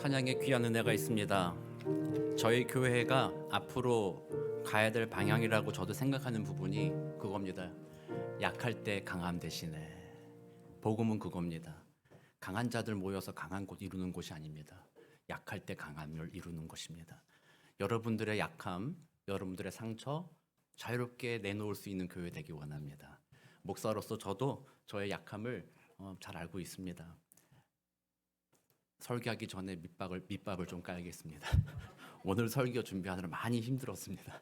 찬양의 귀한 은혜가 있습니다. 저희 교회가 앞으로 가야 될 방향이라고 저도 생각하는 부분이 그겁니다. 약할 때 강함 대신에 복음은 그겁니다. 강한 자들 모여서 강한 곳 이루는 곳이 아닙니다. 약할 때 강함을 이루는 것입니다. 여러분들의 약함, 여러분들의 상처 자유롭게 내놓을 수 있는 교회 되기 원합니다. 목사로서 저도 저의 약함을 잘 알고 있습니다. 설교하기 전에 밑밥을 좀 깔겠습니다. 오늘 설교 준비하느라 많이 힘들었습니다.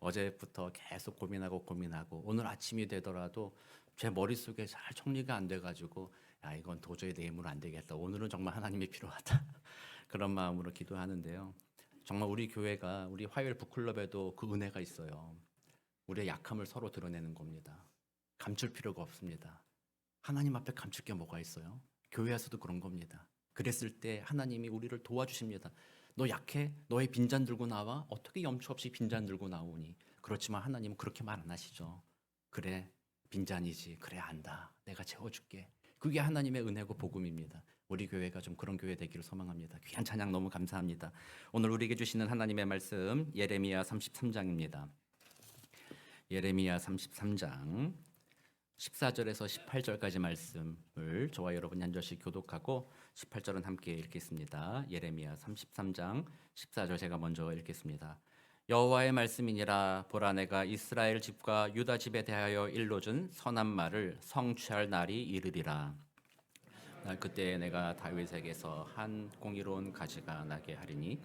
어제부터 계속 고민하고 오늘 아침이 되더라도 제 머릿속에 잘 정리가 안 돼가지고 야, 이건 도저히 내 힘으로 안 되겠다. 오늘은 정말 하나님이 필요하다. 그런 마음으로 기도하는데요. 정말 우리 교회가 우리 화요일 북클럽에도 그 은혜가 있어요. 우리의 약함을 서로 드러내는 겁니다. 감출 필요가 없습니다. 하나님 앞에 감출 게 뭐가 있어요? 교회에서도 그런 겁니다. 그랬을 때 하나님이 우리를 도와주십니다. 너 약해? 너의 빈잔 들고 나와? 어떻게 염치 없이 빈잔 들고 나오니? 그렇지만 하나님은 그렇게 말 안 하시죠. 그래, 빈잔이지. 그래, 안다. 내가 채워줄게. 그게 하나님의 은혜고 복음입니다. 우리 교회가 좀 그런 교회 되기를 소망합니다. 귀한 찬양 너무 감사합니다. 오늘 우리에게 주시는 하나님의 말씀 예레미야 33장입니다. 예레미야 33장 14절에서 18절까지 말씀을 저와 여러분이 한 절씩 교독하고 18절은 함께 읽겠습니다. 예레미야 33장 14절 제가 먼저 읽겠습니다. 여호와의 말씀이니라. 보라, 내가 이스라엘 집과 유다 집에 대하여 일러준 선한 말을 성취할 날이 이르리라. 날 그때 내가 다윗에게서 한 공의로운 가지가 나게 하리니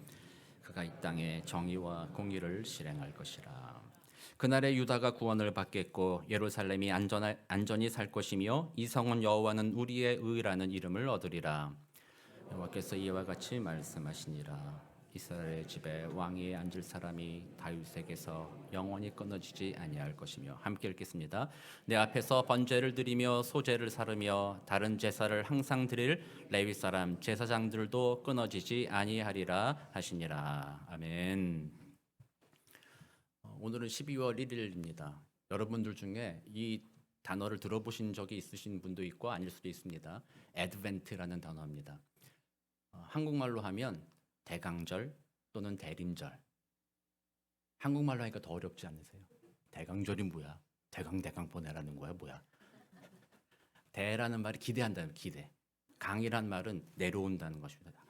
그가 이 땅에 정의와 공의를 실행할 것이라. 그날에 유다가 구원을 받겠고 예루살렘이 안전히 살 것이며 이 성은 여호와는 우리의 의라는 이름을 얻으리라. 여호와께서 이와 같이 말씀하시니라. 이스라엘 집에 왕위에 앉을 사람이 다윗에게서 영원히 끊어지지 아니할 것이며. 함께 읽겠습니다. 내 앞에서 번제를 드리며 소제를 사르며 다른 제사를 항상 드릴 레위 사람 제사장들도 끊어지지 아니하리라 하시니라. 아멘. 오늘은 12월 1일입니다. 여러분들 중에 이 단어를 들어보신 적이 있으신 분도 있고 아닐 수도 있습니다. 애드벤트라는 단어입니다. 한국말로 하면 대강절 또는 대림절. 한국말로 하니까 더 어렵지 않으세요? 대강절이 뭐야? 대강 보내라는 거야 뭐야? 대라는 말이 기대한다는 기대. 강이란 말은 내려온다는 것입니다.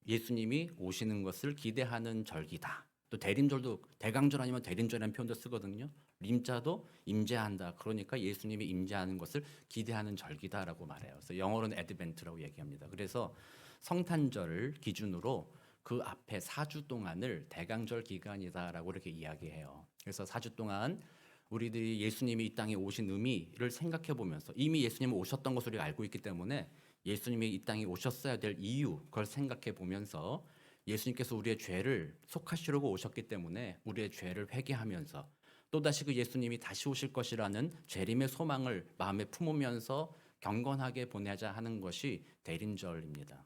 예수님이 오시는 것을 기대하는 절기다. 또 대림절도 대강절 아니면 대림절이라는 표현도 쓰거든요. 림자도 임재한다. 그러니까 예수님이 임재하는 것을 기대하는 절기다라고 말해요. 그래서 영어로는 애드벤트라고 얘기합니다. 그래서 성탄절 기준으로 그 앞에 4주 동안을 대강절 기간이다라고 이렇게 이야기해요. 그래서 4주 동안 우리들이 예수님이 이 땅에 오신 의미를 생각해 보면서 이미 예수님이 오셨던 것을 우리가 알고 있기 때문에 예수님이 이 땅에 오셨어야 될 이유 그걸 생각해 보면서 예수님께서 우리의 죄를 속하시려고 오셨기 때문에 우리의 죄를 회개하면서 또다시 그 예수님이 다시 오실 것이라는 재림의 소망을 마음에 품으면서 경건하게 보내자 하는 것이 대림절입니다.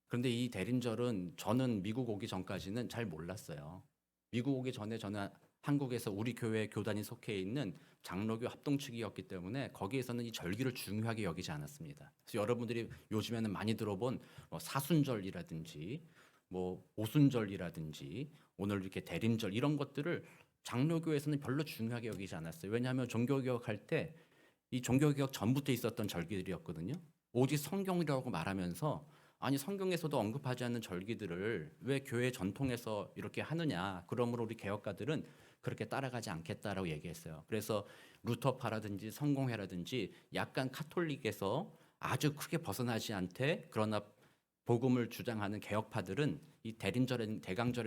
그런데 이 대림절은 저는 미국 오기 전까지는 잘 몰랐어요. 미국 오기 전에 저는 한국에서 우리 교회 교단이 속해 있는 장로교 합동측이었기 때문에 거기에서는 이 절기를 중요하게 여기지 않았습니다. 그래서 여러분들이 요즘에는 많이 들어본 사순절이라든지 오순절이라든지 오늘 이렇게 대림절 이런 것들을 장로교에서는 별로 중요하게 여기지 않았어요. 왜냐하면 종교개혁할 때 이 종교개혁 전부터 있었던 절기들이었거든요. 오직 성경이라고 말하면서 아니 성경에서도 언급하지 않는 절기들을 왜 교회 전통에서 이렇게 하느냐. 그러므로 우리 개혁가들은 그렇게 따라가지 않겠다라고 얘기했어요. 그래서 루터파라든지 성공회라든지 약간 카톨릭에서 아주 크게 벗어나지 않되 그러나 복음을 주장하는 개혁파들은 이 대강절에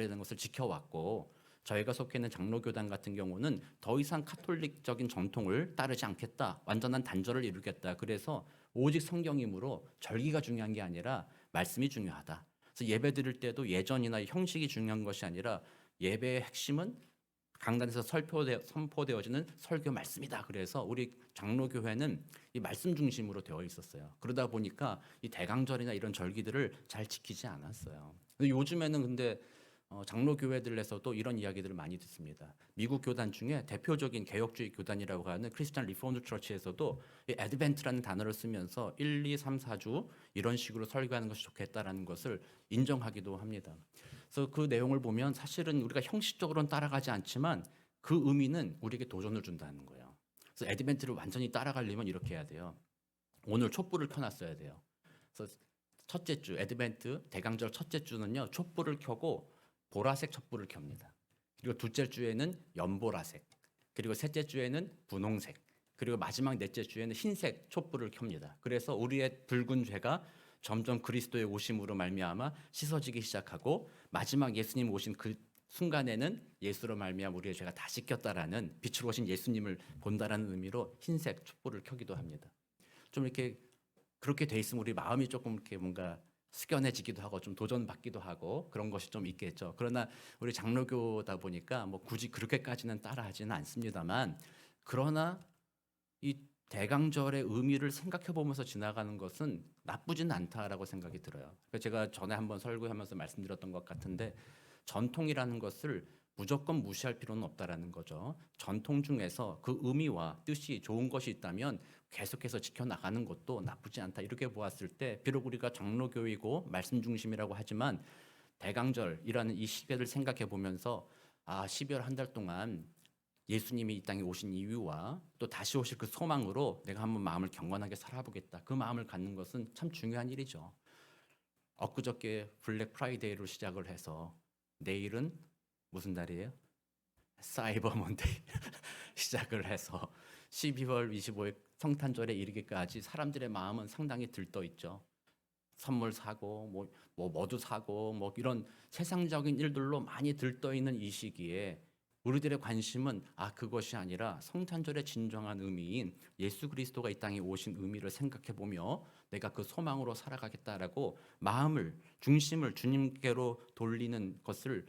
대한 것을 지켜왔고 저희가 속해 있는 장로교단 같은 경우는 더 이상 카톨릭적인 전통을 따르지 않겠다. 완전한 단절을 이루겠다. 그래서 오직 성경이므로 절기가 중요한 게 아니라 말씀이 중요하다. 그래서 예배 드릴 때도 예전이나 형식이 중요한 것이 아니라 예배의 핵심은 강단에서 선포되어지는 설교 말씀이다. 그래서 우리 장로교회는 이 말씀 중심으로 되어 있었어요. 그러다 보니까 이 대강절이나 이런 절기들을 잘 지키지 않았어요. 근데 요즘에는 근데 장로 교회들에서도 이런 이야기들을 많이 듣습니다. 미국 교단 중에 대표적인 개혁주의 교단이라고 하는 크리스천 리포먼드 처치에서도 이 애드벤트라는 단어를 쓰면서 1, 2, 3, 4주 이런 식으로 설교하는 것이 좋겠다라는 것을 인정하기도 합니다. 그래서 그 내용을 보면 사실은 우리가 형식적으로는 따라가지 않지만 그 의미는 우리에게 도전을 준다는 거예요. 그래서 애드벤트를 완전히 따라가려면 이렇게 해야 돼요. 오늘 촛불을 켜놨어야 돼요. 그래서 첫째 주 애드벤트 대강절 첫째 주는요, 촛불을 켜고 보라색 촛불을 켭니다. 그리고 둘째 주에는 연보라색, 그리고 셋째 주에는 분홍색, 그리고 마지막 넷째 주에는 흰색 촛불을 켭니다. 그래서 우리의 붉은 죄가 점점 그리스도의 오심으로 말미암아 씻어지기 시작하고 마지막 예수님 오신 그 순간에는 예수로 말미암아 우리의 죄가 다 씻겼다라는 빛으로 오신 예수님을 본다라는 의미로 흰색 촛불을 켜기도 합니다. 좀 이렇게 그렇게 돼 있으면 우리 마음이 조금 이렇게 뭔가 숙연해지기도 하고 좀 도전받기도 하고 그런 것이 좀 있겠죠. 그러나 우리 장로교다 보니까 뭐 굳이 그렇게까지는 따라하지는 않습니다만, 그러나 이 대강절의 의미를 생각해 보면서 지나가는 것은 나쁘진 않다라고 생각이 들어요. 제가 전에 한번 설교하면서 말씀드렸던 것 같은데, 전통이라는 것을 무조건 무시할 필요는 없다라는 거죠. 전통 중에서 그 의미와 뜻이 좋은 것이 있다면 계속해서 지켜나가는 것도 나쁘지 않다, 이렇게 보았을 때 비록 우리가 장로교이고 말씀 중심이라고 하지만 대강절이라는 이 시기를 생각해 보면서 12월 한 달 동안 예수님이 이 땅에 오신 이유와 또 다시 오실 그 소망으로 내가 한번 마음을 경건하게 살아보겠다, 그 마음을 갖는 것은 참 중요한 일이죠. 엊그저께 블랙 프라이데이로 시작을 해서 내일은 무슨 날이에요? 사이버 먼데이 시작을 해서 12월 25일 성탄절에 이르기까지 사람들의 마음은 상당히 들떠 있죠. 선물 사고 뭐도 사고 뭐 이런 세상적인 일들로 많이 들떠 있는 이 시기에 우리들의 관심은 그것이 아니라 성탄절의 진정한 의미인 예수 그리스도가 이 땅에 오신 의미를 생각해 보며 내가 그 소망으로 살아가겠다라고 마음을 중심을 주님께로 돌리는 것을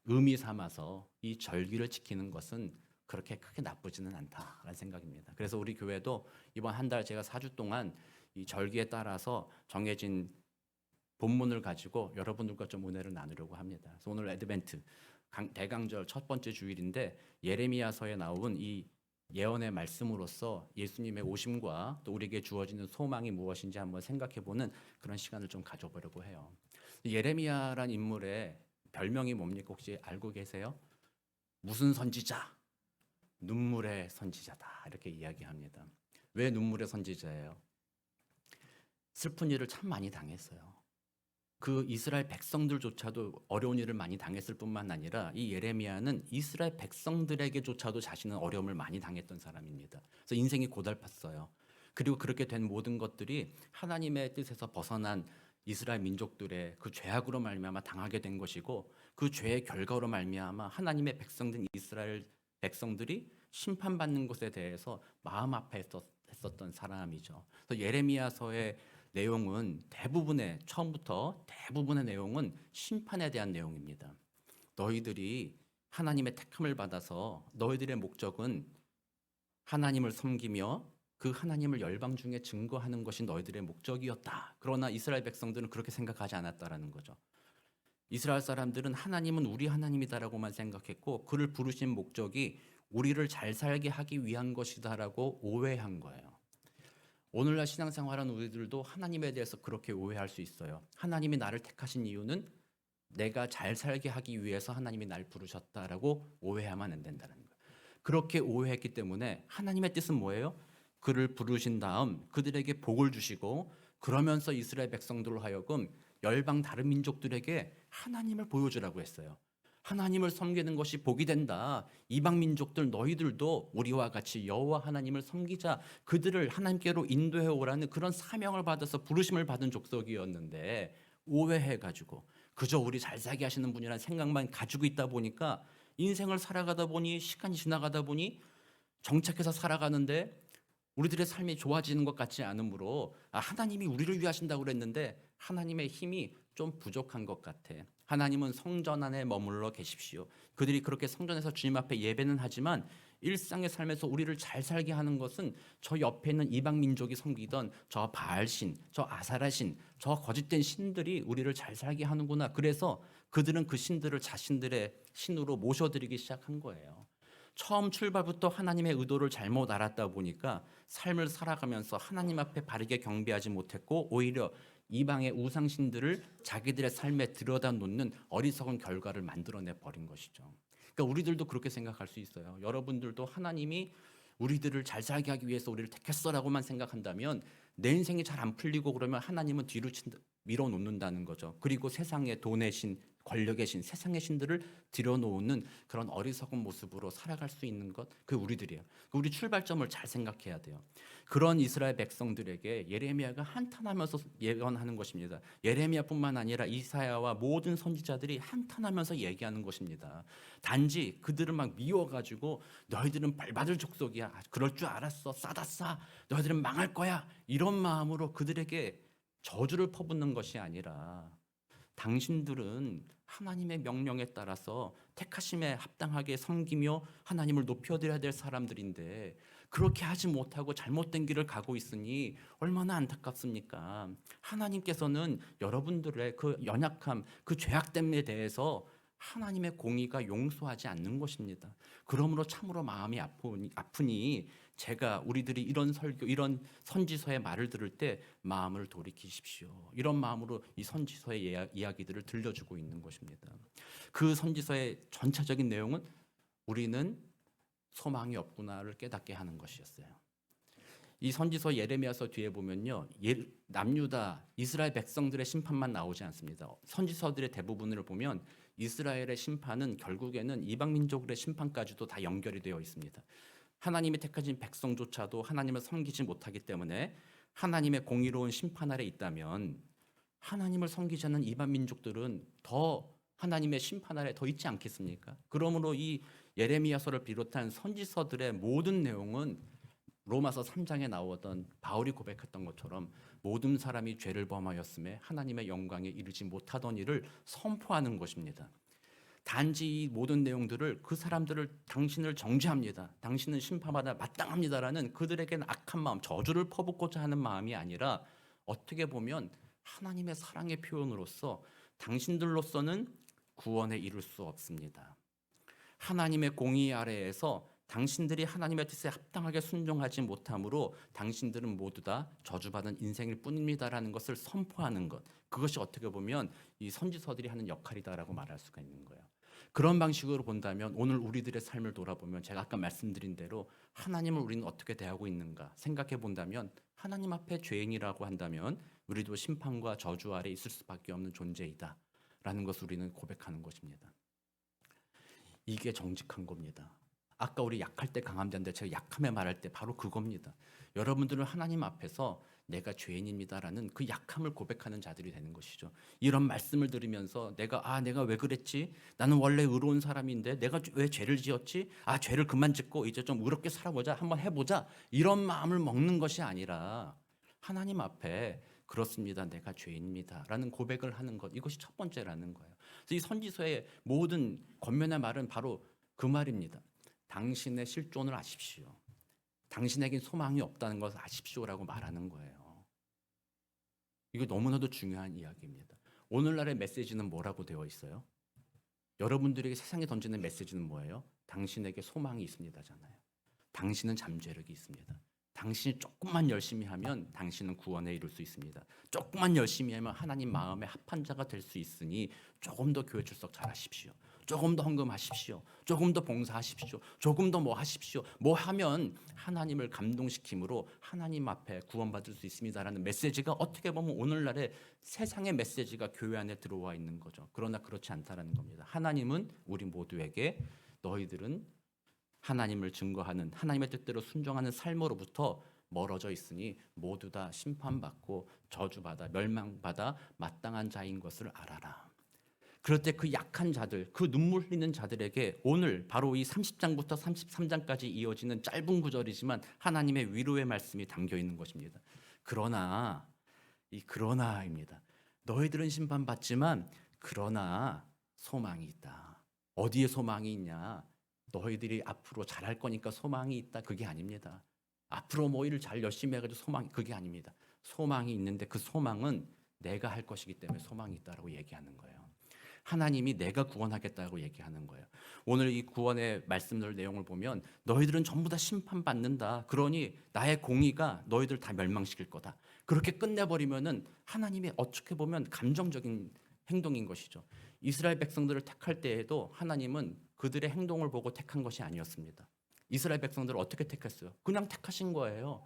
의미 삼아서 이 절기를 지키는 것은 그렇게 크게 나쁘지는 않다라는 생각입니다. 그래서 우리 교회도 이번 한 달 제가 4주 동안 이 절기에 따라서 정해진 본문을 가지고 여러분들과 좀 은혜를 나누려고 합니다. 그래서 오늘 애드벤트 대강절 첫 번째 주일인데 예레미야서에 나온 이 예언의 말씀으로서 예수님의 오심과 또 우리에게 주어지는 소망이 무엇인지 한번 생각해보는 그런 시간을 좀 가져보려고 해요. 예레미야란 인물의 별명이 뭡니까? 혹시 알고 계세요? 무슨 선지자? 눈물의 선지자다, 이렇게 이야기합니다. 왜 눈물의 선지자예요? 슬픈 일을 참 많이 당했어요. 그 이스라엘 백성들조차도 어려운 일을 많이 당했을 뿐만 아니라 이 예레미야는 이스라엘 백성들에게조차도 자신은 어려움을 많이 당했던 사람입니다. 그래서 인생이 고달팠어요. 그리고 그렇게 된 모든 것들이 하나님의 뜻에서 벗어난 이스라엘 민족들의 그 죄악으로 말미암아 당하게 된 것이고, 그 죄의 결과로 말미암아 하나님의 백성된 이스라엘 백성들이 심판받는 것에 대해서 마음 아파했었던 사람이죠. 그래서 예레미야서의 내용은 처음부터 대부분의 내용은 심판에 대한 내용입니다. 너희들이 하나님의 택함을 받아서 너희들의 목적은 하나님을 섬기며 그 하나님을 열방 중에 증거하는 것이 너희들의 목적이었다. 그러나 이스라엘 백성들은 그렇게 생각하지 않았다라는 거죠. 이스라엘 사람들은 하나님은 우리 하나님이다라고만 생각했고, 그를 부르신 목적이 우리를 잘 살게 하기 위한 것이다라고 오해한 거예요. 오늘날 신앙생활하는 우리들도 하나님에 대해서 그렇게 오해할 수 있어요. 하나님이 나를 택하신 이유는 내가 잘 살게 하기 위해서 하나님이 날 부르셨다라고 오해하면 안 된다는 거예요. 그렇게 오해했기 때문에 하나님의 뜻은 뭐예요? 그를 부르신 다음 그들에게 복을 주시고, 그러면서 이스라엘 백성들로 하여금 열방 다른 민족들에게 하나님을 보여주라고 했어요. 하나님을 섬기는 것이 복이 된다. 이방 민족들 너희들도 우리와 같이 여호와 하나님을 섬기자. 그들을 하나님께로 인도해 오라는 그런 사명을 받아서 부르심을 받은 족속이었는데, 오해해가지고 그저 우리 잘 살게 하시는 분이라는 생각만 가지고 있다 보니까 인생을 살아가다 보니, 시간이 지나가다 보니 정착해서 살아가는데 우리들의 삶이 좋아지는 것 같지 않으므로 하나님이 우리를 위하신다고 그랬는데 하나님의 힘이 좀 부족한 것 같아. 하나님은 성전 안에 머물러 계십시오. 그들이 그렇게 성전에서 주님 앞에 예배는 하지만 일상의 삶에서 우리를 잘 살게 하는 것은 저 옆에 있는 이방 민족이 섬기던 저 바알신, 저 아사라신, 저 거짓된 신들이 우리를 잘 살게 하는구나. 그래서 그들은 그 신들을 자신들의 신으로 모셔드리기 시작한 거예요. 처음 출발부터 하나님의 의도를 잘못 알았다 보니까 삶을 살아가면서 하나님 앞에 바르게 경배하지 못했고 오히려 이방의 우상신들을 자기들의 삶에 들여다 놓는 어리석은 결과를 만들어내 버린 것이죠. 그러니까 우리들도 그렇게 생각할 수 있어요. 여러분들도 하나님이 우리들을 잘 살게 하기 위해서 우리를 택했어라고만 생각한다면 내 인생이 잘 안 풀리고 그러면 하나님은 뒤로 밀어놓는다는 거죠. 그리고 세상의 돈의 신, 권력의 신, 세상의 신들을 들여놓는 그런 어리석은 모습으로 살아갈 수 있는 것, 그 우리들이에요. 우리 출발점을 잘 생각해야 돼요. 그런 이스라엘 백성들에게 예레미야가 한탄하면서 예언하는 것입니다. 예레미야뿐만 아니라 이사야와 모든 선지자들이 한탄하면서 얘기하는 것입니다. 단지 그들을 막 미워가지고 너희들은 벌받을 족속이야. 그럴 줄 알았어. 싸다 싸. 너희들은 망할 거야. 이런 마음으로 그들에게 저주를 퍼붓는 것이 아니라 당신들은 하나님의 명령에 따라서 택하심에 합당하게 섬기며 하나님을 높여드려야 될 사람들인데 그렇게 하지 못하고 잘못된 길을 가고 있으니 얼마나 안타깝습니까? 하나님께서는 여러분들의 그 연약함, 그 죄악됨에 대해서 하나님의 공의가 용서하지 않는 것입니다. 그러므로 참으로 마음이 아프니 제가 우리들이 이런 설교, 이런 선지서의 말을 들을 때 마음을 돌이키십시오. 이런 마음으로 이 선지서의 이야기들을 들려주고 있는 것입니다. 그 선지서의 전체적인 내용은 우리는 소망이 없구나를 깨닫게 하는 것이었어요. 이 선지서 예레미야서 뒤에 보면요, 남유다 이스라엘 백성들의 심판만 나오지 않습니다. 선지서들의 대부분을 보면 이스라엘의 심판은 결국에는 이방 민족의 심판까지도 다 연결이 되어 있습니다. 하나님이 택하신 백성조차도 하나님을 섬기지 못하기 때문에 하나님의 공의로운 심판 아래 있다면 하나님을 섬기지 않는 이방 민족들은 더 하나님의 심판 아래 더 있지 않겠습니까? 그러므로 이 예레미야서를 비롯한 선지서들의 모든 내용은 로마서 3장에 나오던 바울이 고백했던 것처럼 모든 사람이 죄를 범하였음에 하나님의 영광에 이르지 못하던 일을 선포하는 것입니다. 단지 이 모든 내용들을 그 사람들을 당신을 정죄합니다. 당신은 심판받아 마땅합니다라는 그들에게는 악한 마음, 저주를 퍼붓고자 하는 마음이 아니라 어떻게 보면 하나님의 사랑의 표현으로서 당신들로서는 구원에 이를 수 없습니다. 하나님의 공의 아래에서 당신들이 하나님의 뜻에 합당하게 순종하지 못함으로 당신들은 모두 다 저주받은 인생일 뿐입니다라는 것을 선포하는 것. 그것이 어떻게 보면 이 선지서들이 하는 역할이다라고 말할 수가 있는 거예요. 그런 방식으로 본다면 오늘 우리들의 삶을 돌아보면 제가 아까 말씀드린 대로 하나님을 우리는 어떻게 대하고 있는가 생각해 본다면 하나님 앞에 죄인이라고 한다면 우리도 심판과 저주 아래 있을 수밖에 없는 존재이다 라는 것을 우리는 고백하는 것입니다. 이게 정직한 겁니다. 아까 우리 약할 때 강함되는데 제가 약함에 말할 때 바로 그겁니다. 여러분들은 하나님 앞에서 내가 죄인입니다라는 그 약함을 고백하는 자들이 되는 것이죠. 이런 말씀을 들으면서 내가 왜 그랬지? 나는 원래 의로운 사람인데 내가 왜 죄를 지었지? 죄를 그만 짓고 이제 좀 의롭게 살아보자. 한번 해보자. 이런 마음을 먹는 것이 아니라 하나님 앞에 그렇습니다. 내가 죄인입니다. 라는 고백을 하는 것. 이것이 첫 번째라는 거예요. 그래서 이 선지서의 모든 권면의 말은 바로 그 말입니다. 당신의 실존을 아십시오. 당신에겐 소망이 없다는 것을 아십시오라고 말하는 거예요. 이거 너무나도 중요한 이야기입니다. 오늘날의 메시지는 뭐라고 되어 있어요? 여러분들에게 세상에 던지는 메시지는 뭐예요? 당신에게 소망이 있습니다잖아요. 당신은 잠재력이 있습니다. 당신이 조금만 열심히 하면 당신은 구원에 이룰 수 있습니다. 조금만 열심히 하면 하나님 마음에 합한 자가 될 수 있으니 조금 더 교회 출석 잘하십시오. 조금 더 헌금하십시오. 조금 더 봉사하십시오. 조금 더 뭐 하십시오. 뭐 하면 하나님을 감동시킴으로 하나님 앞에 구원받을 수 있습니다라는 메시지가 어떻게 보면 오늘날의 세상의 메시지가 교회 안에 들어와 있는 거죠. 그러나 그렇지 않다라는 겁니다. 하나님은 우리 모두에게 너희들은 하나님을 증거하는 하나님의 뜻대로 순종하는 삶으로부터 멀어져 있으니 모두 다 심판받고 저주받아 멸망받아 마땅한 자인 것을 알아라. 그럴 때 그 약한 자들, 그 눈물 흘리는 자들에게 오늘 바로 이 30장부터 33장까지 이어지는 짧은 구절이지만 하나님의 위로의 말씀이 담겨 있는 것입니다. 그러나 이 그러나입니다. 너희들은 심판받지만 그러나 소망이 있다. 어디에 소망이 있냐? 너희들이 앞으로 잘할 거니까 소망이 있다. 그게 아닙니다. 앞으로 뭐 일을 잘 열심히 해가지고 소망이 그게 아닙니다. 소망이 있는데 그 소망은 내가 할 것이기 때문에 소망이 있다라고 얘기하는 거예요. 하나님이 내가 구원하겠다고 얘기하는 거예요. 오늘 이 구원의 말씀들 내용을 보면 너희들은 전부 다 심판받는다. 그러니 나의 공의가 너희들 다 멸망시킬 거다. 그렇게 끝내버리면은 하나님이 어떻게 보면 감정적인 행동인 것이죠. 이스라엘 백성들을 택할 때에도 하나님은 그들의 행동을 보고 택한 것이 아니었습니다. 이스라엘 백성들을 어떻게 택했어요? 그냥 택하신 거예요.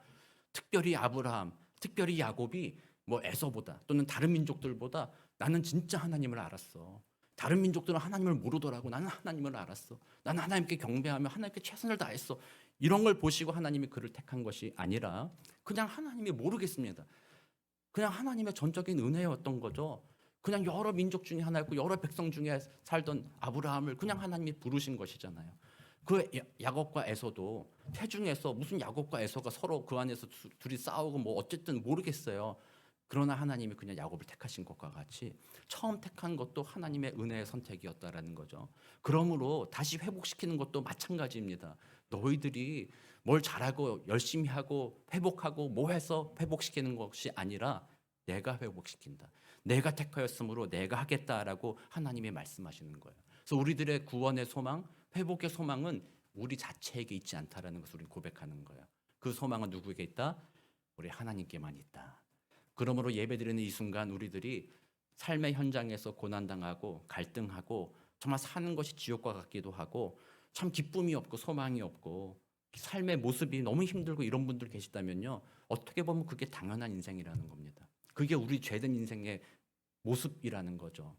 특별히 아브라함, 특별히 야곱이 뭐 에서보다 또는 다른 민족들보다 나는 진짜 하나님을 알았어. 다른 민족들은 하나님을 모르더라고. 나는 하나님을 알았어. 나는 하나님께 경배하며 하나님께 최선을 다했어. 이런 걸 보시고 하나님이 그를 택한 것이 아니라 그냥 하나님이 모르겠습니다. 그냥 하나님의 전적인 은혜였던 거죠. 그냥 여러 민족 중에 하나였고 여러 백성 중에 살던 아브라함을 그냥 하나님이 부르신 것이잖아요. 그 야곱과 에서도 태중에서 무슨 야곱과 에서가 서로 그 안에서 둘이 싸우고 뭐 어쨌든 모르겠어요. 그러나 하나님이 그냥 야곱을 택하신 것과 같이 처음 택한 것도 하나님의 은혜의 선택이었다라는 거죠. 그러므로 다시 회복시키는 것도 마찬가지입니다. 너희들이 뭘 잘하고 열심히 하고 회복하고 뭐 해서 회복시키는 것이 아니라 내가 회복시킨다. 내가 택하였으므로 내가 하겠다라고 하나님이 말씀하시는 거예요. 그래서 우리들의 구원의 소망, 회복의 소망은 우리 자체에게 있지 않다라는 것을 우리는 고백하는 거예요. 그 소망은 누구에게 있다? 우리 하나님께만 있다. 그러므로 예배드리는 이 순간 우리들이 삶의 현장에서 고난당하고 갈등하고 정말 사는 것이 지옥과 같기도 하고 참 기쁨이 없고 소망이 없고 삶의 모습이 너무 힘들고 이런 분들 계시다면요. 어떻게 보면 그게 당연한 인생이라는 겁니다. 그게 우리 죄된 인생의 모습이라는 거죠.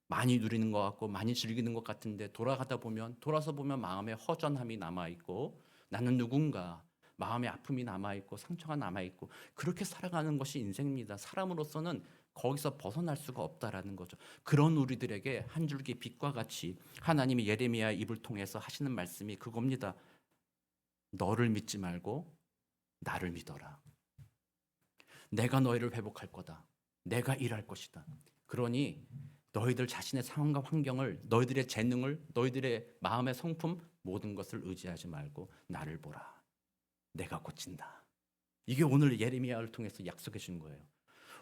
많이 누리는 것 같고 많이 즐기는 것 같은데 돌아서 보면 마음에 허전함이 남아있고 나는 누군가 마음의 아픔이 남아있고 상처가 남아있고 그렇게 살아가는 것이 인생입니다. 사람으로서는 거기서 벗어날 수가 없다라는 거죠. 그런 우리들에게 한 줄기 빛과 같이 하나님이 예레미야의 입을 통해서 하시는 말씀이 그겁니다. 너를 믿지 말고 나를 믿어라. 내가 너희를 회복할 거다. 내가 일할 것이다. 그러니 너희들 자신의 상황과 환경을, 너희들의 재능을, 너희들의 마음의 성품 모든 것을 의지하지 말고 나를 보라. 내가 고친다. 이게 오늘 예레미야를 통해서 약속해 준 거예요.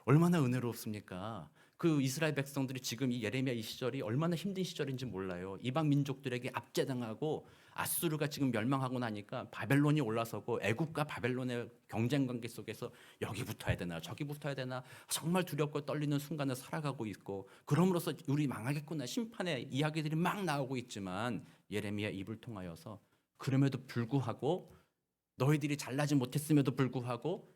얼마나 은혜롭습니까? 그 이스라엘 백성들이 지금 이 예레미야 이 시절이 얼마나 힘든 시절인지 몰라요. 이방 민족들에게 압제당하고 아수르가 지금 멸망하고 나니까 바벨론이 올라서고 애국과 바벨론의 경쟁 관계 속에서 여기 붙어야 되나 저기 붙어야 되나 정말 두렵고 떨리는 순간을 살아가고 있고 그럼으로써 우리 망하겠구나 심판의 이야기들이 막 나오고 있지만 예레미야 입을 통하여서 그럼에도 불구하고 너희들이 잘나지 못했음에도 불구하고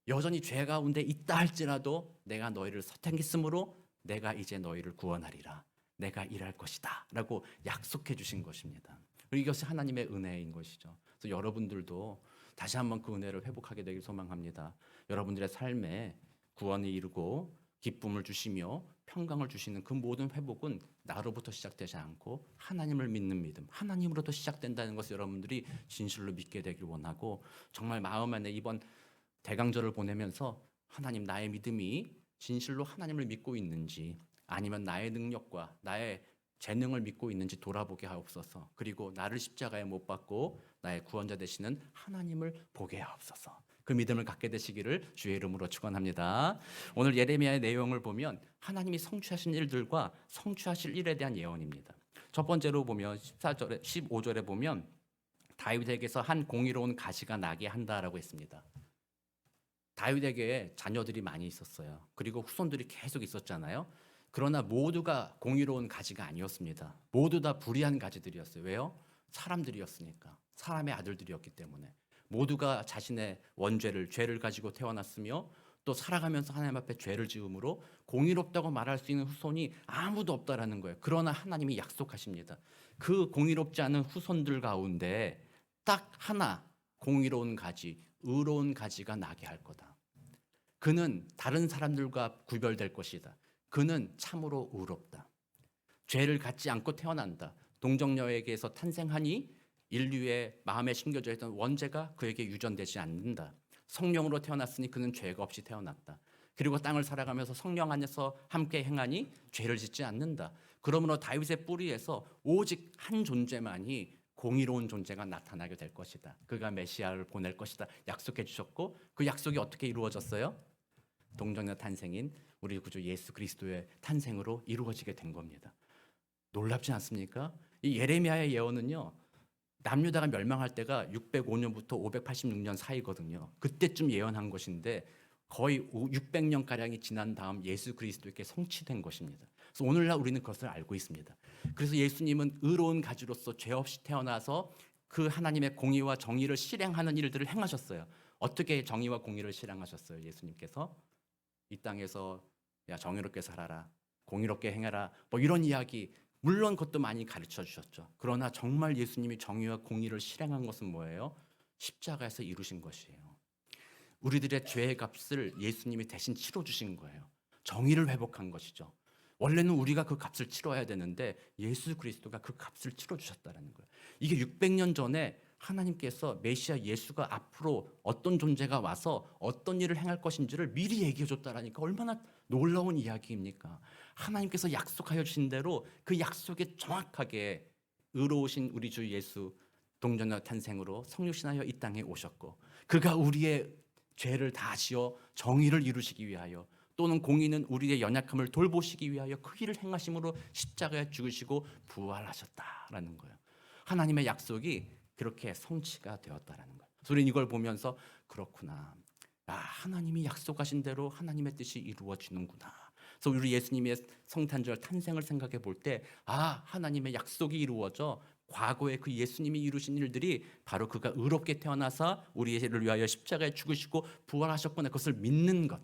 여전히 죄 가운데 있다 할지라도 내가 너희를 선택했으므로 내가 이제 너희를 구원하리라. 내가 일할 것이다 라고 약속해 주신 것입니다. 이것이 하나님의 은혜인 것이죠. 그래서 여러분들도 다시 한번 그 은혜를 회복하게 되길 소망합니다. 여러분들의 삶에 구원을 이루고 기쁨을 주시며 평강을 주시는 그 모든 회복은 나로부터 시작되지 않고 하나님을 믿는 믿음, 하나님으로부터 시작된다는 것을 여러분들이 진실로 믿게 되길 원하고 정말 마음 안에 이번 대강절을 보내면서 하나님 나의 믿음이 진실로 하나님을 믿고 있는지 아니면 나의 능력과 나의 재능을 믿고 있는지 돌아보게 하옵소서. 그리고 나를 십자가에 못 박고 나의 구원자 되시는 하나님을 보게 하옵소서. 그 믿음을 갖게 되시기를 주의 이름으로 축원합니다. 오늘 예레미야의 내용을 보면 하나님이 성취하신 일들과 성취하실 일에 대한 예언입니다. 첫 번째로 보면 14절에 15절에 보면 다윗에게서 한 공의로운 가시가 나게 한다라고 했습니다. 다윗에게 자녀들이 많이 있었어요. 그리고 후손들이 계속 있었잖아요. 그러나 모두가 공의로운 가지가 아니었습니다. 모두 다 불의한 가지들이었어요. 왜요? 사람들이었으니까. 사람의 아들들이었기 때문에. 모두가 자신의 죄를 가지고 태어났으며 또 살아가면서 하나님 앞에 죄를 지음으로 공의롭다고 말할 수 있는 후손이 아무도 없다라는 거예요. 그러나 하나님이 약속하십니다. 그 공의롭지 않은 후손들 가운데 딱 하나 공의로운 가지, 의로운 가지가 나게 할 거다. 그는 다른 사람들과 구별될 것이다. 그는 참으로 의롭다. 죄를 갖지 않고 태어난다. 동정녀에게서 탄생하니 인류의 마음에 심겨져 있던 원죄가 그에게 유전되지 않는다. 성령으로 태어났으니 그는 죄가 없이 태어났다. 그리고 땅을 살아가면서 성령 안에서 함께 행하니 죄를 짓지 않는다. 그러므로 다윗의 뿌리에서 오직 한 존재만이 공의로운 존재가 나타나게 될 것이다. 그가 메시아를 보낼 것이다. 약속해 주셨고 그 약속이 어떻게 이루어졌어요? 동정녀 탄생인 우리 구주 예수 그리스도의 탄생으로 이루어지게 된 겁니다. 놀랍지 않습니까? 이 예레미야의 예언은요, 남유다가 멸망할 때가 605년부터 586년 사이거든요. 그때쯤 예언한 것인데 거의 600년가량이 지난 다음 예수 그리스도께 성취된 것입니다. 그래서 오늘날 우리는 그것을 알고 있습니다. 그래서 예수님은 의로운 가지로서 죄 없이 태어나서 그 하나님의 공의와 정의를 실행하는 일들을 행하셨어요. 어떻게 정의와 공의를 실행하셨어요? 예수님께서 이 땅에서 야 정의롭게 살아라, 공의롭게 행해라, 뭐 이런 이야기, 물론 그것도 많이 가르쳐 주셨죠. 그러나 정말 예수님이 정의와 공의를 실행한 것은 뭐예요? 십자가에서 이루신 것이에요. 우리들의 죄의 값을 예수님이 대신 치러 주신 거예요. 정의를 회복한 것이죠. 원래는 우리가 그 값을 치러야 되는데 예수 그리스도가 그 값을 치러 주셨다는 거예요. 이게 600년 전에 하나님께서 메시아 예수가 앞으로 어떤 존재가 와서 어떤 일을 행할 것인지를 미리 얘기해 줬다라니까 얼마나 놀라운 이야기입니까? 하나님께서 약속하여 주신 대로 그 약속에 정확하게 의로우신 우리 주 예수 동정녀 탄생으로 성육신하여 이 땅에 오셨고, 그가 우리의 죄를 다 지어 정의를 이루시기 위하여, 또는 공의는 우리의 연약함을 돌보시기 위하여 그 일을 행하심으로 십자가에 죽으시고 부활하셨다라는 거예요. 하나님의 약속이 그렇게 성취가 되었다라는 거예요. 그래서 우리는 이걸 보면서 그렇구나, 하나님이 약속하신 대로 하나님의 뜻이 이루어지는구나. 그래서 우리 예수님의 성탄절 탄생을 생각해 볼 때 하나님의 약속이 이루어져 과거에 그 예수님이 이루신 일들이 바로 그가 의롭게 태어나서 우리를 위하여 십자가에 죽으시고 부활하셨구나, 그것을 믿는 것,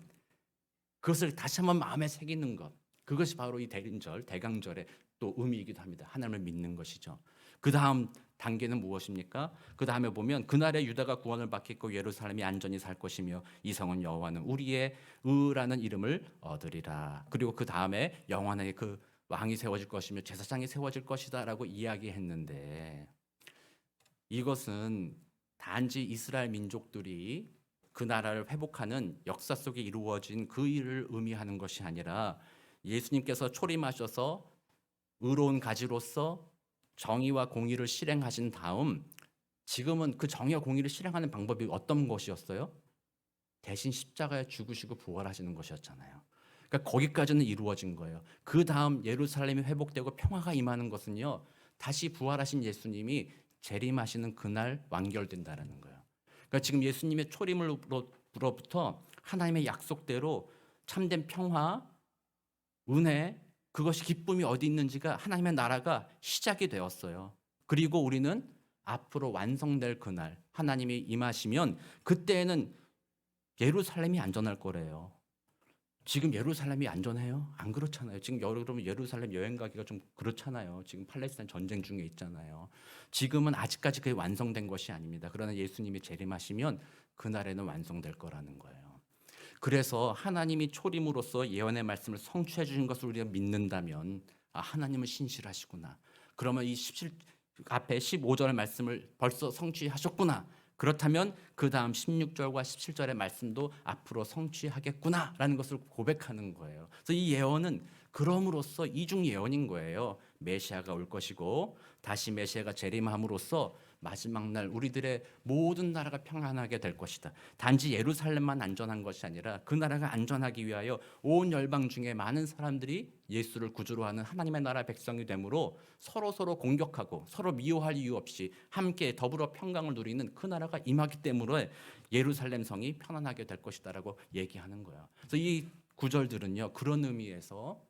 그것을 다시 한번 마음에 새기는 것, 그것이 바로 이 대림절, 대강절의 또 의미이기도 합니다. 하나님을 믿는 것이죠. 그 다음 단계는 무엇입니까? 그 다음에 보면 그날에 유다가 구원을 받겠고 예루살렘이 안전히 살 것이며 이 성은 여호와는 우리의 의라는 이름을 얻으리라. 그리고 그 다음에 영원하게 그 왕이 세워질 것이며 제사장이 세워질 것이다라고 이야기했는데, 이것은 단지 이스라엘 민족들이 그 나라를 회복하는 역사 속에 이루어진 그 일을 의미하는 것이 아니라 예수님께서 초림하셔서 의로운 가지로서 정의와 공의를 실행하신 다음 지금은 그 정의와 공의를 실행하는 방법이 어떤 것이었어요? 대신 십자가에 죽으시고 부활하시는 것이었잖아요. 그러니까 거기까지는 이루어진 거예요. 그 다음 예루살렘이 회복되고 평화가 임하는 것은요, 다시 부활하신 예수님이 재림하시는 그날 완결된다라는 거예요. 그러니까 지금 예수님의 초림으로부터 하나님의 약속대로 참된 평화, 은혜, 그것이 기쁨이 어디 있는지가, 하나님의 나라가 시작이 되었어요. 그리고 우리는 앞으로 완성될 그날 하나님이 임하시면 그때에는 예루살렘이 안전할 거래요. 지금 예루살렘이 안전해요? 안 그렇잖아요. 지금 여러분 예루살렘 여행 가기가 좀 그렇잖아요. 지금 팔레스타인 전쟁 중에 있잖아요. 지금은 아직까지 그게 완성된 것이 아닙니다. 그러나 예수님이 재림하시면 그날에는 완성될 거라는 거예요. 그래서 하나님이 초림으로써 예언의 말씀을 성취해 주신 것을 우리가 믿는다면 하나님은 신실하시구나. 그러면 이 17 앞에 15절의 말씀을 벌써 성취하셨구나. 그렇다면 그 다음 16절과 17절의 말씀도 앞으로 성취하겠구나라는 것을 고백하는 거예요. 그래서 이 예언은 그럼으로써 이중 예언인 거예요. 메시아가 올 것이고 다시 메시아가 재림함으로써 마지막 날 우리들의 모든 나라가 평안하게 될 것이다. 단지 예루살렘만 안전한 것이 아니라 그 나라가 안전하기 위하여 온 열방 중에 많은 사람들이 예수를 구주로 하는 하나님의 나라 백성이 되므로 서로 공격하고 서로 미워할 이유 없이 함께 더불어 평강을 누리는 그 나라가 임하기 때문에 예루살렘 성이 편안하게 될 것이다라고 얘기하는 거예요. 그래서 이 구절들은요, 그런 의미에서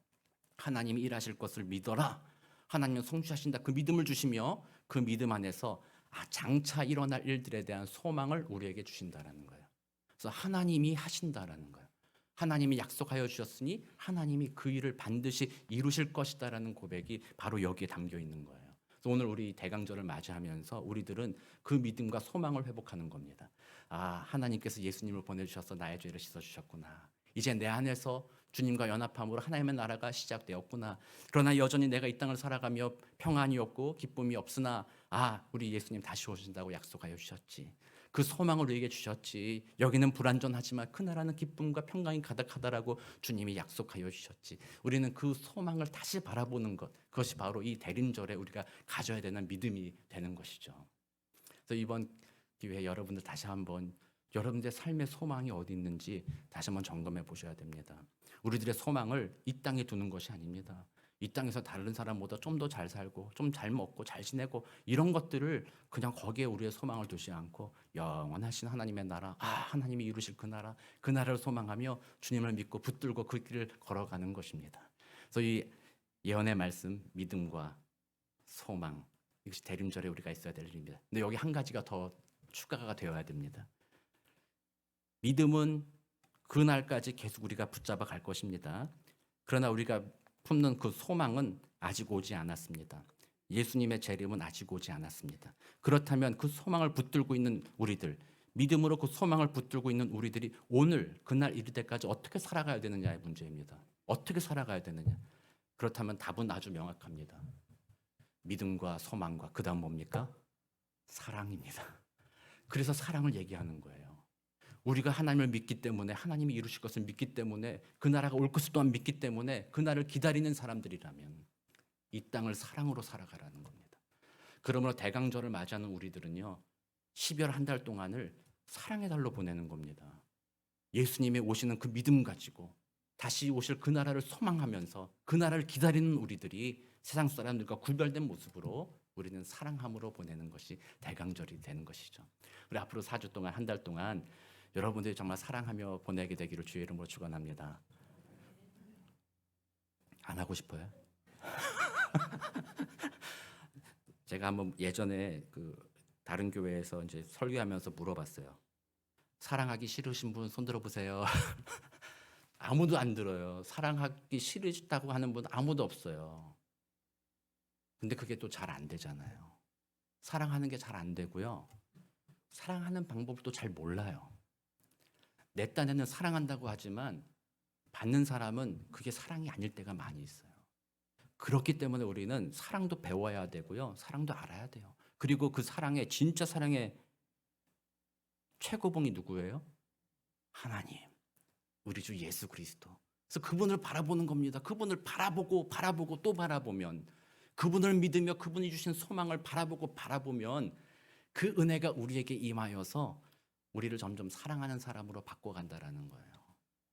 하나님이 일하실 것을 믿어라, 하나님은 성취하신다, 그 믿음을 주시며 그 믿음 안에서 장차 일어날 일들에 대한 소망을 우리에게 주신다라는 거예요. 그래서 하나님이 하신다라는 거예요. 하나님이 약속하여 주셨으니 하나님이 그 일을 반드시 이루실 것이다라는 고백이 바로 여기에 담겨 있는 거예요. 그래서 오늘 우리 대강절을 맞이하면서 우리들은 그 믿음과 소망을 회복하는 겁니다. 하나님께서 예수님을 보내주셔서 나의 죄를 씻어주셨구나. 이제 내 안에서 주님과 연합함으로 하나님의 나라가 시작되었구나. 그러나 여전히 내가 이 땅을 살아가며 평안이 없고 기쁨이 없으나 우리 예수님 다시 오신다고 약속하여 주셨지. 그 소망을 우리에게 주셨지. 여기는 불안전하지만 그 나라는 기쁨과 평강이 가득하다라고 주님이 약속하여 주셨지. 우리는 그 소망을 다시 바라보는 것, 그것이 바로 이 대림절에 우리가 가져야 되는 믿음이 되는 것이죠. 그래서 이번 기회에 여러분들 다시 한번 여러분들의 삶의 소망이 어디 있는지 다시 한번 점검해 보셔야 됩니다. 우리들의 소망을 이 땅에 두는 것이 아닙니다. 이 땅에서 다른 사람보다 좀 더 잘 살고 좀 잘 먹고 잘 지내고 이런 것들을 그냥 거기에 우리의 소망을 두지 않고 영원하신 하나님의 나라, 하나님이 이루실 그 나라를 소망하며 주님을 믿고 붙들고 그 길을 걸어가는 것입니다. 그래서 이 예언의 말씀, 믿음과 소망, 이것이 대림절에 우리가 있어야 될 일입니다. 근데 여기 한 가지가 더 추가가 되어야 됩니다. 믿음은 그날까지 계속 우리가 붙잡아 갈 것입니다. 그러나 우리가 품는 그 소망은 아직 오지 않았습니다. 예수님의 재림은 아직 오지 않았습니다. 그렇다면 그 소망을 붙들고 있는 우리들, 믿음으로 그 소망을 붙들고 있는 우리들이 오늘 그날 이를 때까지 어떻게 살아가야 되느냐의 문제입니다. 어떻게 살아가야 되느냐? 그렇다면 답은 아주 명확합니다. 믿음과 소망과 그다음 뭡니까? 사랑입니다. 그래서 사랑을 얘기하는 거예요. 우리가 하나님을 믿기 때문에, 하나님이 이루실 것을 믿기 때문에, 그 나라가 올 것을 또한 믿기 때문에 그 날을 기다리는 사람들이라면 이 땅을 사랑으로 살아가라는 겁니다. 그러므로 대강절을 맞이하는 우리들은요, 12월 한 달 동안을 사랑의 달로 보내는 겁니다. 예수님이 오시는 그 믿음 가지고 다시 오실 그 나라를 소망하면서 그 나라를 기다리는 우리들이 세상 사람들과 구별된 모습으로 우리는 사랑함으로 보내는 것이 대강절이 되는 것이죠. 우리 앞으로 4주 동안, 한 달 동안 여러분들이 정말 사랑하며 보내게 되기를 주의 이름으로 축원합니다. 안 하고 싶어요? 제가 한번 예전에 그 다른 교회에서 이제 설교하면서 물어봤어요. 사랑하기 싫으신 분 손 들어보세요. 아무도 안 들어요. 사랑하기 싫으시다고 하는 분 아무도 없어요. 근데 그게 또 잘 안 되잖아요. 사랑하는 게 잘 안 되고요. 사랑하는 방법을 또 잘 몰라요. 내 딴에는 사랑한다고 하지만 받는 사람은 그게 사랑이 아닐 때가 많이 있어요. 그렇기 때문에 우리는 사랑도 배워야 되고요. 사랑도 알아야 돼요. 그리고 그 사랑의, 진짜 사랑의 최고봉이 누구예요? 하나님, 우리 주 예수 그리스도. 그래서 그분을 바라보는 겁니다. 그분을 바라보고 또 바라보면, 그분을 믿으며 그분이 주신 소망을 바라보면 그 은혜가 우리에게 임하여서 우리를 점점 사랑하는 사람으로 바꿔간다라는 거예요.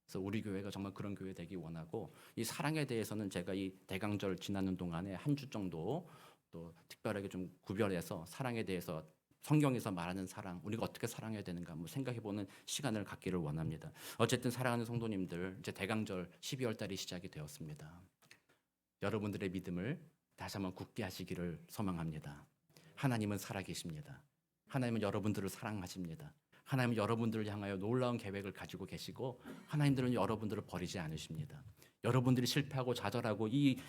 그래서 우리 교회가 정말 그런 교회 되기 원하고, 이 사랑에 대해서는 제가 이 대강절 지나는 동안에 한 주 정도 또 특별하게 좀 구별해서 사랑에 대해서 성경에서 말하는 사랑, 우리가 어떻게 사랑해야 되는가 한번 생각해보는 시간을 갖기를 원합니다. 어쨌든 사랑하는 성도님들, 이제 대강절 12월 달이 시작이 되었습니다. 여러분들의 믿음을 다시 한번 굳게 하시기를 소망합니다. 하나님은 살아계십니다. 하나님은 여러분들을 사랑하십니다. 하나님은 여러분들을 향하여 놀라운 계획을 가지고 계시고, 하나님들은 여러분들을 버리지 않으십니다. 여러분들이 실패하고 좌절하고 이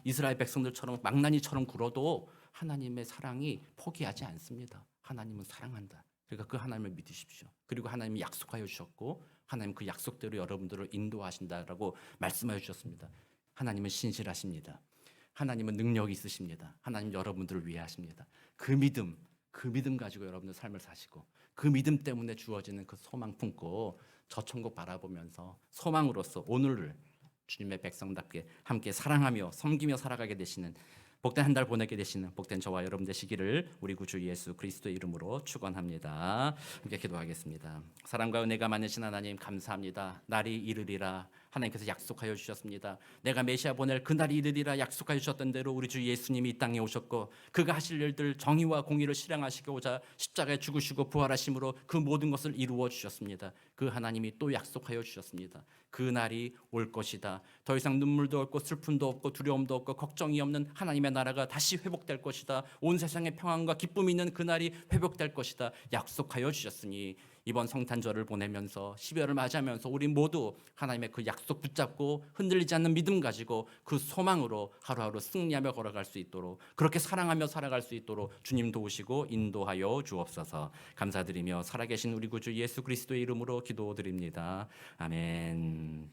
이스라엘 백성들처럼 망나니처럼 굴어도 하나님의 사랑이 포기하지 않습니다. 하나님은 사랑한다. 그러니까 그 하나님을 믿으십시오. 그리고 하나님이 약속하여 주셨고, 하나님 그 약속대로 여러분들을 인도하신다라고 말씀하여 주셨습니다. 하나님은 신실하십니다. 하나님은 능력이 있으십니다. 하나님 여러분들을 위해 하십니다. 그 믿음 가지고 여러분들 삶을 사시고, 그 믿음 때문에 주어지는 그 소망 품고 저 천국 바라보면서 소망으로서 오늘을 주님의 백성답게 함께 사랑하며 섬기며 살아가게 되시는 복된 한 달 보내게 되시는 복된 저와 여러분 되시기를 우리 구주 예수 그리스도의 이름으로 축원합니다. 함께 기도하겠습니다. 사랑과 은혜가 많으신 하나님 감사합니다. 날이 이르리라 하나님께서 약속하여 주셨습니다. 내가 메시아 보낼 그날이 이르리라 약속하여 주셨던 대로 우리 주 예수님이 이 땅에 오셨고, 그가 하실 일들 정의와 공의를 실행하시고자 십자가에 죽으시고 부활하심으로 그 모든 것을 이루어 주셨습니다. 그 하나님이 또 약속하여 주셨습니다. 그 날이 올 것이다. 더 이상 눈물도 없고 슬픔도 없고 두려움도 없고 걱정이 없는 하나님의 나라가 다시 회복될 것이다. 온 세상에 평안과 기쁨이 있는 그 날이 회복될 것이다. 약속하여 주셨으니 이번 성탄절을 보내면서 12월을 맞이하면서 우리 모두 하나님의 그 약속 붙잡고 흔들리지 않는 믿음 가지고 그 소망으로 하루하루 승리하며 걸어갈 수 있도록, 그렇게 사랑하며 살아갈 수 있도록 주님 도우시고 인도하여 주옵소서. 감사드리며 살아계신 우리 구주 예수 그리스도의 이름으로 기도드립니다. 아멘.